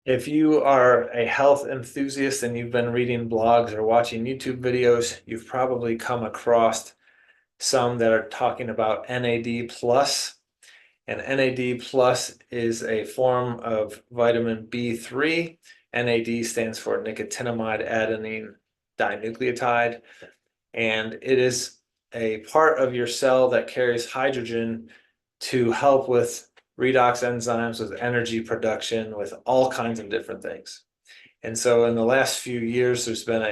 If you are a health enthusiast and you've been reading blogs or watching YouTube videos, you've probably come across some that are talking about NAD plus. And NAD plus is a form of vitamin B3. NAD stands for nicotinamide adenine dinucleotide, and it is a part of your cell that carries hydrogen to help with redox enzymes, with energy production, with all kinds of different things. And so in the last few years, there's been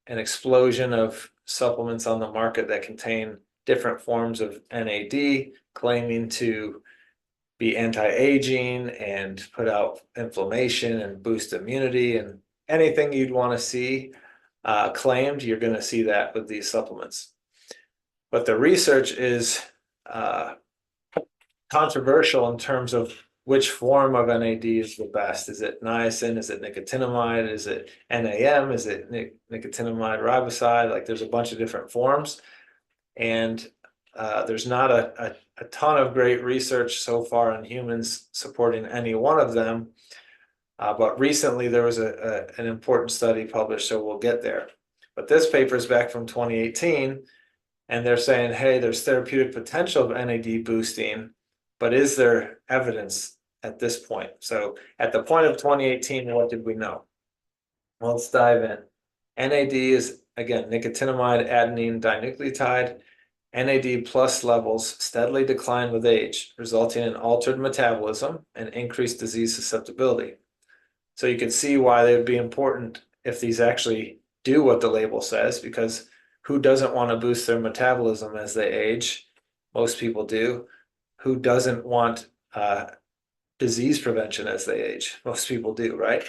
an explosion of supplements on the market that contain different forms of NAD, claiming to be anti-aging and put out inflammation and boost immunity, and anything you'd want to see claimed, you're going to see that with these supplements. But the research is uh, controversial in terms of which form of NAD is the best. Is it niacin? Is it nicotinamide? Is it NAM? Is it nicotinamide riboside? Like there's a bunch of different forms, and there's not a ton of great research so far on humans supporting any one of them. But recently there was an important study published, so we'll get there. But this paper is back from 2018, and they're saying, hey, there's therapeutic potential of NAD boosting, but is there evidence at this point? So at the point of 2018, what did we know? Well, let's dive in. NAD is, again, nicotinamide adenine dinucleotide. NAD plus levels steadily decline with age, resulting in altered metabolism and increased disease susceptibility. So you can see why they would be important if these actually do what the label says, because who doesn't want to boost their metabolism as they age? Most people do. Who doesn't want disease prevention as they age? Most people do, right?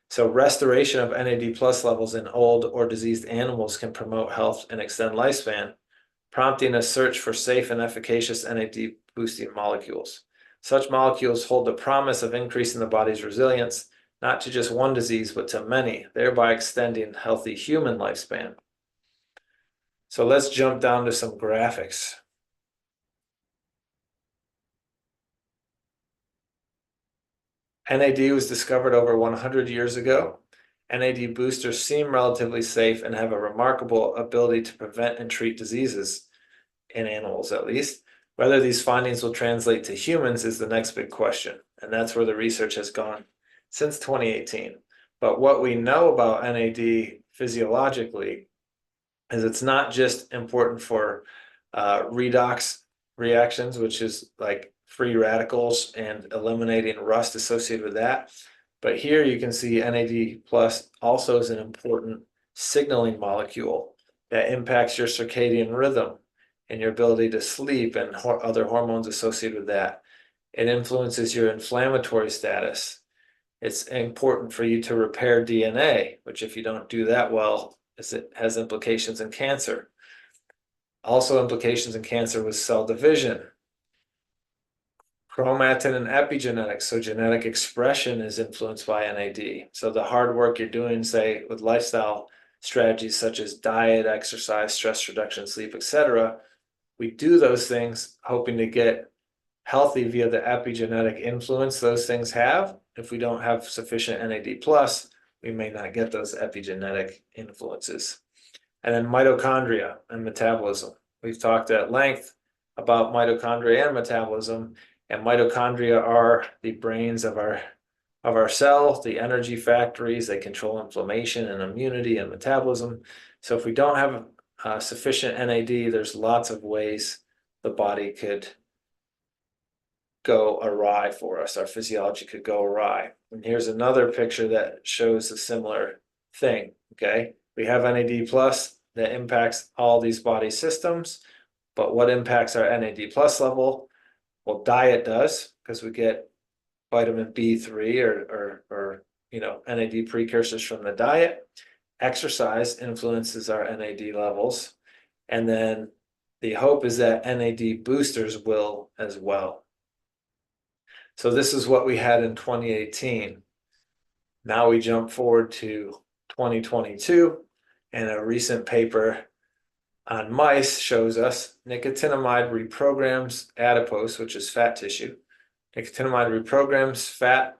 So restoration of NAD plus levels in old or diseased animals can promote health and extend lifespan, prompting a search for safe and efficacious NAD boosting molecules. Such molecules hold the promise of increasing the body's resilience, not to just one disease, but to many, thereby extending healthy human lifespan. So let's jump down to some graphics. NAD was discovered over 100 years ago. NAD boosters seem relatively safe and have a remarkable ability to prevent and treat diseases, in animals at least. Whether these findings will translate to humans is the next big question, and that's where the research has gone since 2018. But what we know about NAD physiologically is it's not just important for redox reactions, which is like free radicals and eliminating rust associated with that. But here you can see NAD plus also is an important signaling molecule that impacts your circadian rhythm and your ability to sleep and other hormones associated with that. It influences your inflammatory status. It's important for you to repair DNA, which if you don't do that well, it has implications in cancer. Also implications in cancer with cell division. Chromatin and epigenetics, so genetic expression is influenced by NAD. So the hard work you're doing, say, with lifestyle strategies such as diet, exercise, stress reduction, sleep, etc., we do those things hoping to get healthy via the epigenetic influence those things have. If we don't have sufficient NAD plus, we may not get those epigenetic influences. And then mitochondria and metabolism. We've talked at length about mitochondria and metabolism, and mitochondria are the brains of our cell, the energy factories. They control inflammation and immunity and metabolism. So if we don't have sufficient NAD, there's lots of ways the body could go awry for us. Our physiology could go awry. And here's another picture that shows a similar thing, okay? We have NAD plus that impacts all these body systems, but what impacts our NAD plus level? Well, diet does, because we get vitamin B3 or NAD precursors from the diet. Exercise influences our NAD levels. And then the hope is that NAD boosters will as well. So this is what we had in 2018. Now we jump forward to 2022, and a recent paper on mice shows us nicotinamide reprograms adipose, which is fat tissue. Nicotinamide reprograms fat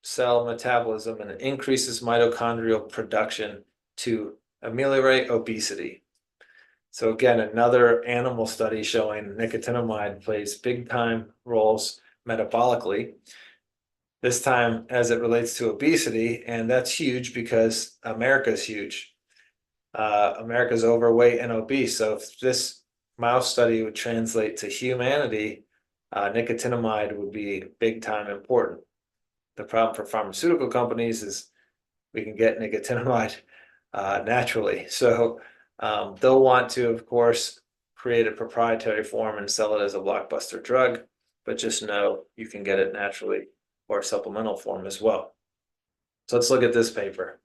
cell metabolism and it increases mitochondrial production to ameliorate obesity. So again, another animal study showing nicotinamide plays big time roles metabolically, this time as it relates to obesity, and that's huge because America's huge. America's overweight and obese. So if this mouse study would translate to humanity, nicotinamide would be big time important. The problem for pharmaceutical companies is we can get nicotinamide naturally. So they'll want to, of course, create a proprietary form and sell it as a blockbuster drug, but just know you can get it naturally or supplemental form as well. So let's look at this paper.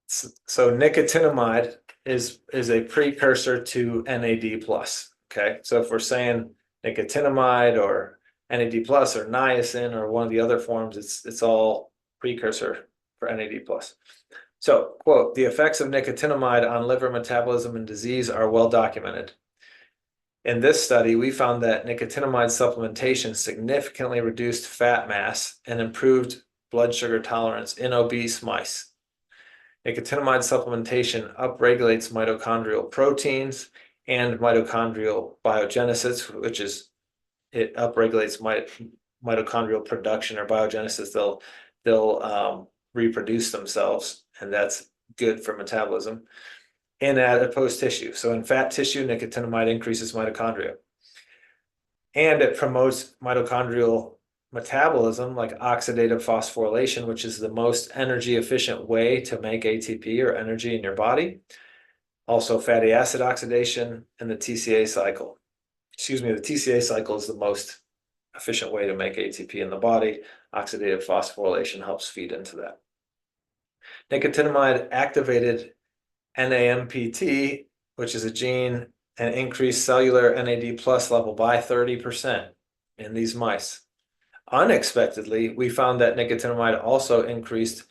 So nicotinamide is a precursor to NAD plus. Okay, so if we're saying nicotinamide or NAD plus or niacin or one of the other forms, it's all precursor for NAD plus. So, quote, the effects of nicotinamide on liver metabolism and disease are well documented. In this study, we found that nicotinamide supplementation significantly reduced fat mass and improved blood sugar tolerance in obese mice. Nicotinamide supplementation upregulates mitochondrial proteins and mitochondrial biogenesis, which is it upregulates mitochondrial production or biogenesis. They'll reproduce themselves, and that's good for metabolism. In adipose tissue. So in fat tissue, nicotinamide increases mitochondria. And it promotes mitochondrial metabolism like oxidative phosphorylation, which is the most energy efficient way to make ATP or energy in your body. Also fatty acid oxidation and the TCA cycle. Excuse me, the TCA cycle is the most efficient way to make ATP in the body. Oxidative phosphorylation helps feed into that. Nicotinamide activated NAMPT, which is a gene, and increased cellular NAD plus level by 30% in these mice. Unexpectedly, we found that nicotinamide also increased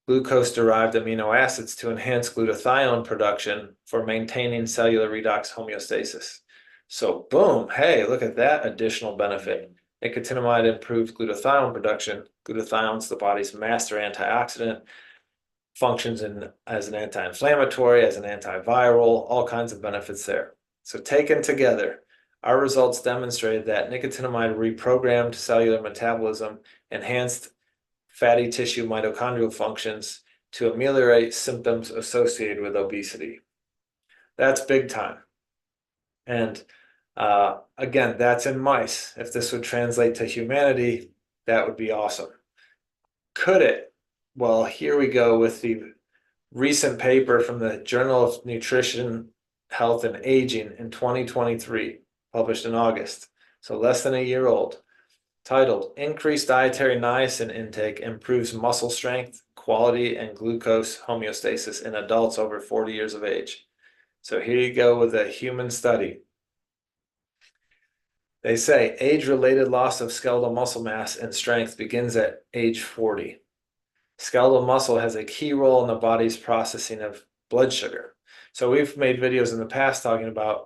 glucose-derived amino acids to enhance glutathione production for maintaining cellular redox homeostasis. So boom, hey, look at that additional benefit. Nicotinamide improved glutathione production. Glutathione's the body's master antioxidant, functions as an anti-inflammatory, as an antiviral, all kinds of benefits there. So taken together, our results demonstrated that nicotinamide reprogrammed cellular metabolism, enhanced fatty tissue mitochondrial functions to ameliorate symptoms associated with obesity. That's big time. And again, that's in mice. If this would translate to humanity, that would be awesome. Could it? Well, here we go with the recent paper from the Journal of Nutrition, Health, and Aging in 2023, published in August, so less than a year old, titled, Increased Dietary Niacin Intake Improves Muscle Strength, Quality, and Glucose Homeostasis in Adults Over 40 Years of Age. So here you go with a human study. They say age-related loss of skeletal muscle mass and strength begins at age 40. Skeletal muscle has a key role in the body's processing of blood sugar. So we've made videos in the past talking about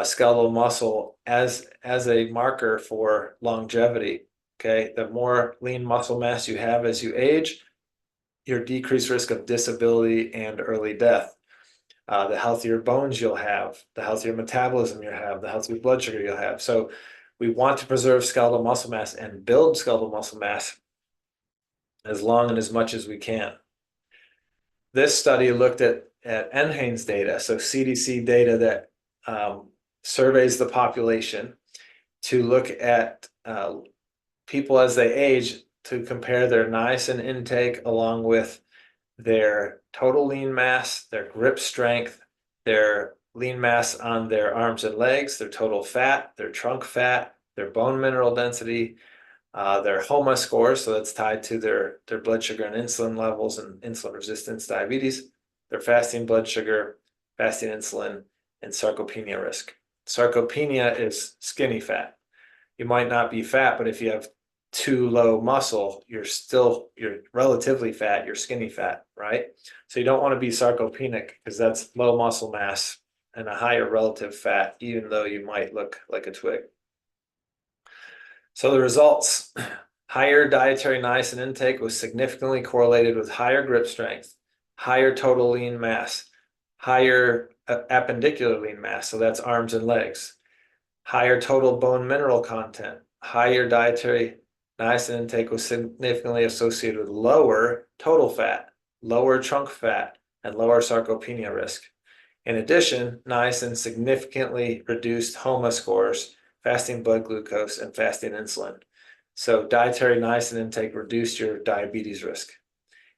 skeletal muscle as a marker for longevity. Okay, the more lean muscle mass you have as you age, your decreased risk of disability and early death. The healthier bones you'll have, the healthier metabolism you'll have, the healthier blood sugar you'll have. So we want to preserve skeletal muscle mass and build skeletal muscle mass as long and as much as we can. This study looked at NHANES data, so CDC data that surveys the population to look at people as they age to compare their niacin intake along with their total lean mass, their grip strength, their lean mass on their arms and legs, their total fat, their trunk fat, their bone mineral density, their HOMA score, so that's tied to their blood sugar and insulin levels and insulin resistance, diabetes, their fasting blood sugar, fasting insulin, and sarcopenia risk. Sarcopenia is skinny fat. You might not be fat, but if you have too low muscle, you're relatively fat, you're skinny fat, right? So you don't want to be sarcopenic because that's low muscle mass and a higher relative fat, even though you might look like a twig. So the results, Higher dietary niacin intake was significantly correlated with higher grip strength, higher total lean mass, higher appendicular lean mass, so that's arms and legs, higher total bone mineral content, higher dietary niacin intake was significantly associated with lower total fat, lower trunk fat, and lower sarcopenia risk. In addition, niacin significantly reduced HOMA scores, fasting blood glucose, and fasting insulin. So dietary niacin intake reduced your diabetes risk.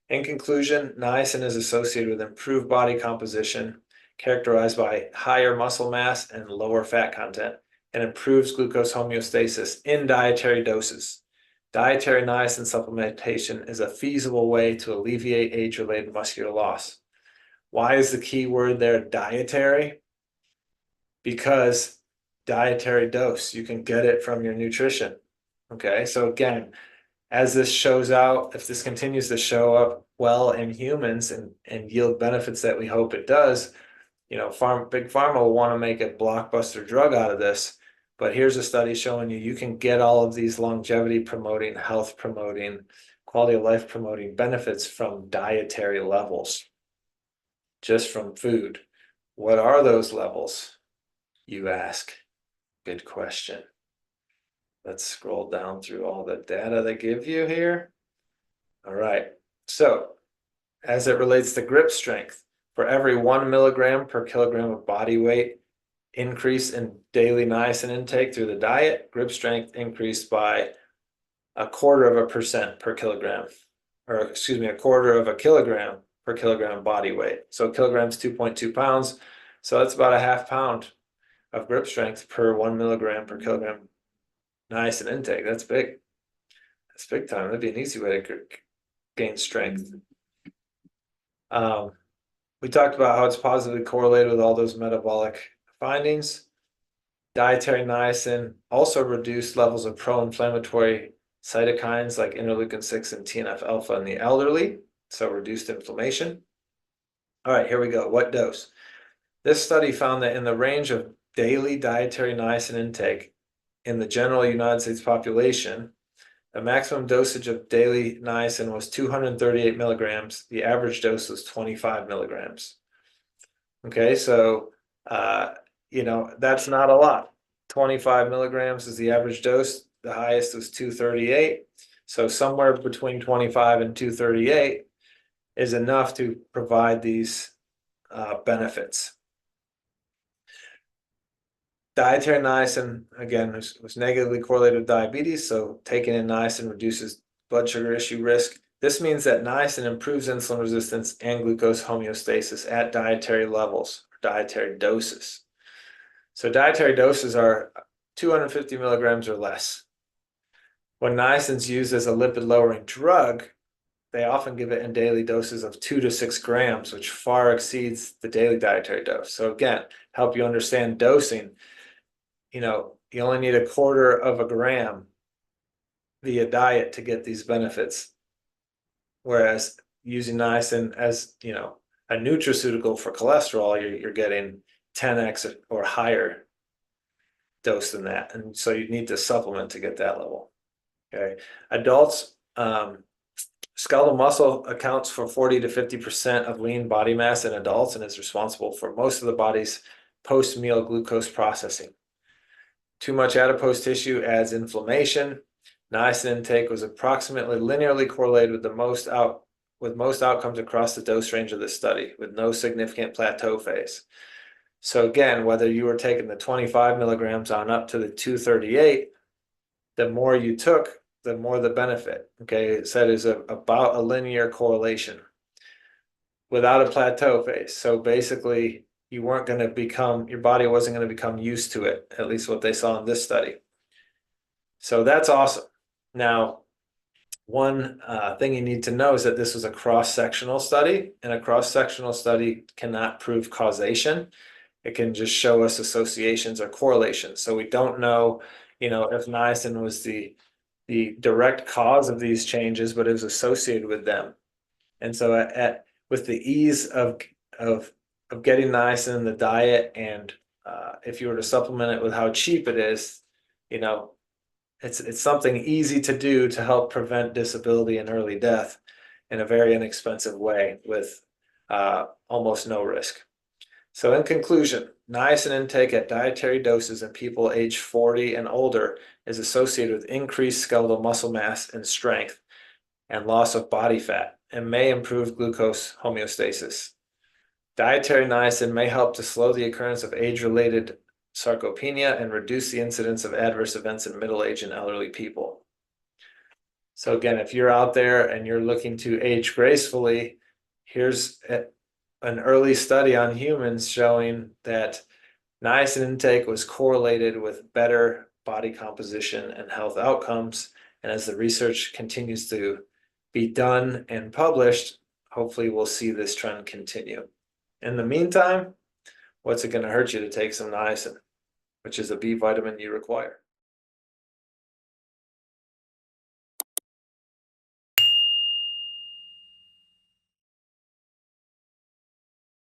In conclusion, niacin is associated with improved body composition, characterized by higher muscle mass and lower fat content, and improves glucose homeostasis in dietary doses. Dietary niacin supplementation is a feasible way to alleviate age-related muscular loss. Why is the key word there dietary? Because dietary dose, you can get it from your nutrition. Okay, so again, as this shows out, if this continues to show up well in humans and yield benefits that we hope it does, big pharma will want to make a blockbuster drug out of this. But here's a study showing you can get all of these longevity promoting, health promoting, quality of life promoting benefits from dietary levels, just from food. What are those levels, you ask? Good question. Let's scroll down through all the data they give you here. All right, so as it relates to grip strength, for every 1 milligram per kilogram of body weight increase in daily niacin intake through the diet, grip strength increased by 0.25% per kilogram, or excuse me, 0.25 kilogram per kilogram body weight. So a kilogram is 2.2 pounds. So that's about a half pound of grip strength per 1 milligram per kilogram niacin intake. That's big. That's big time. That'd be an easy way to gain strength. We talked about how it's positively correlated with all those metabolic findings. Dietary niacin also reduced levels of pro-inflammatory cytokines like interleukin-6 and TNF-alpha in the elderly, so reduced inflammation. All right, here we go. What dose? This study found that in the range of daily dietary niacin intake in the general United States population, the maximum dosage of daily niacin was 238 milligrams. The average dose was 25 milligrams. Okay, so, that's not a lot. 25 milligrams is the average dose. The highest was 238. So somewhere between 25 and 238 is enough to provide these benefits. Dietary niacin, again, was negatively correlated with diabetes, so taking in niacin reduces blood sugar issue risk. This means that niacin improves insulin resistance and glucose homeostasis at dietary levels, or dietary doses. So dietary doses are 250 milligrams or less. When niacin is used as a lipid-lowering drug, they often give it in daily doses of 2 to 6 grams, which far exceeds the daily dietary dose. So again, help you understand dosing. You only need 0.25 grams via diet to get these benefits. Whereas using niacin as, a nutraceutical for cholesterol, you're getting 10x or higher dose than that. And so you need to supplement to get that level. Okay. Adults, skeletal muscle accounts for 40 to 50% of lean body mass in adults and is responsible for most of the body's post-meal glucose processing. Too much adipose tissue adds inflammation. Niacin intake was approximately linearly correlated with most outcomes across the dose range of this study, with no significant plateau phase. So again, whether you were taking the 25 milligrams on up to the 238, the more you took, the more the benefit. Okay, it said is about a linear correlation without a plateau phase. So basically, your body wasn't going to become used to it, at least what they saw in this study. So that's awesome. Now, one thing you need to know is that this was a cross-sectional study, and a cross-sectional study cannot prove causation. It can just show us associations or correlations. So we don't know, if niacin was the direct cause of these changes, but it was associated with them. And so with the ease of getting niacin in the diet, and if you were to supplement it with how cheap it is, it's something easy to do to help prevent disability and early death in a very inexpensive way with almost no risk. So in conclusion, niacin intake at dietary doses in people aged 40 and older is associated with increased skeletal muscle mass and strength and loss of body fat and may improve glucose homeostasis. Dietary niacin may help to slow the occurrence of age-related sarcopenia and reduce the incidence of adverse events in middle-aged and elderly people. So again, if you're out there and you're looking to age gracefully, here's an early study on humans showing that niacin intake was correlated with better body composition and health outcomes. And as the research continues to be done and published, hopefully we'll see this trend continue. In the meantime, what's it going to hurt you to take some niacin, which is a B vitamin you require?